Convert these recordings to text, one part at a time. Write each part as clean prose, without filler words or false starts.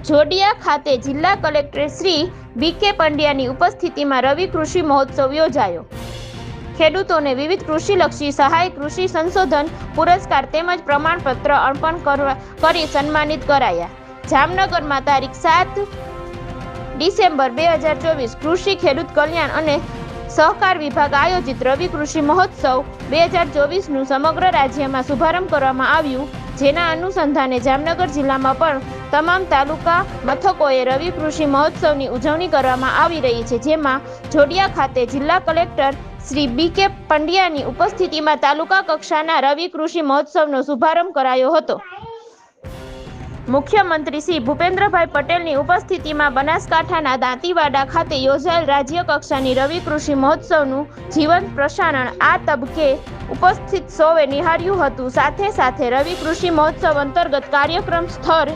જોડિયા ખાતે જિલ્લા કલેક્ટર શ્રી બી.કે. પંડ્યાની ઉપસ્થિતિમાં રવિ કૃષિ મહોત્સવ યોજાયો. ખેડૂતોને વિવિધ કૃષિલક્ષી સહાય, કૃષિ સંશોધન પુરસ્કાર તેમજ પ્રમાણપત્ર અર્પણ કરી સન્માનિત કરાયા. જામનગરમાં તારીખ 7 ડિસેમ્બર 2024 કૃષિ ખેડૂત કલ્યાણ અને સહકાર વિભાગ આયોજિત રવિ કૃષિ મહોત્સવ 2024નું સમગ્ર રાજ્યમાં શુભારંભ કરવામાં આવ્યું, જેના અનુસંધાને જામનગર જિલ્લામાં પણ તમામ તાલુકા મથકોએ રવિ કૃષિ મહોત્સવની ઉજવણી કરવામાં આવી રહી છે, જેમાં જોડિયા ખાતે જિલ્લા કલેક્ટર શ્રી બી.કે. પંડ્યાની ઉપસ્થિતિમાં તાલુકા કક્ષાના રવિ કૃષિ મહોત્સવનો શુભારંભ કરાયો હતો. મુખ્યમંત્રી શ્રી ભૂપેન્દ્રભાઈ પટેલની ઉપસ્થિતિમાં બનાસકાંઠાના દાંતીવાડા ખાતે યોજાયેલ રાજ્ય કક્ષાની રવિ કૃષિ મહોત્સવનું જીવંત પ્રસારણ આ તબક્કે ઉપસ્થિત સૌએ નિહાળ્યું હતું. સાથે સાથે રવિ કૃષિ મહોત્સવ અંતર્ગત કાર્યક્રમ સ્થળ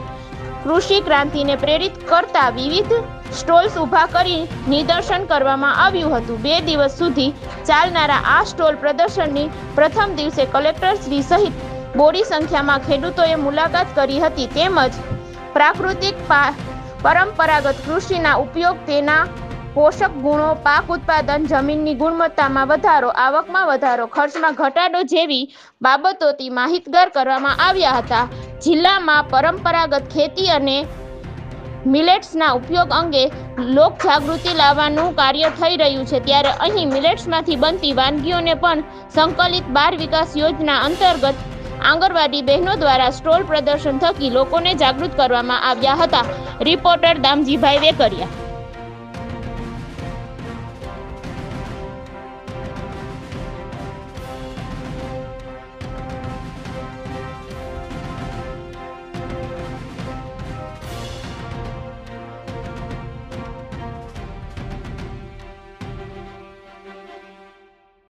કૃષિ ક્રાંતિને પ્રેરિત કરતા વિવિધ સ્ટોલ્સ ઊભા કરી નિદર્શન કરવામાં આવ્યું હતું. 2 દિવસ સુધી ચાલનારા આ સ્ટોલ પ્રદર્શનની પ્રથમ દિવસે કલેક્ટર શ્રી સહિત બોડી સંખ્યામાં ખેડૂતોએ મુલાકાત કરી હતી. તેમજ પ્રાકૃતિક પરંપરાગત કૃષિના ઉપયોગ, તેના પોષક ગુણો, પાક ઉત્પાદન, જમીનની ગુણવત્તામાં વધારો, આવકમાં વધારો, ખર્ચમાં ઘટાડો જેવી બાબતોથી માહિતગાર કરવામાં આવ્યા હતા. જિલ્લામાં પરંપરાગત ખેતી અને મિલેટ્સના ઉપયોગ અંગે લોક જાગૃતિ લાવવાનું કાર્ય થઈ રહ્યું છે, ત્યારે અહીં મિલેટ્સમાંથી બનતી વાનગીઓને પણ સંકલિત બાળ વિકાસ યોજના અંતર્ગત આંગણવાડી બહેનો દ્વારા સ્ટોલ પ્રદર્શન થકી લોકોને જાગૃત કરવામાં આવ્યા હતા. રિપોર્ટર દામજીભાઈ વેકરિયા.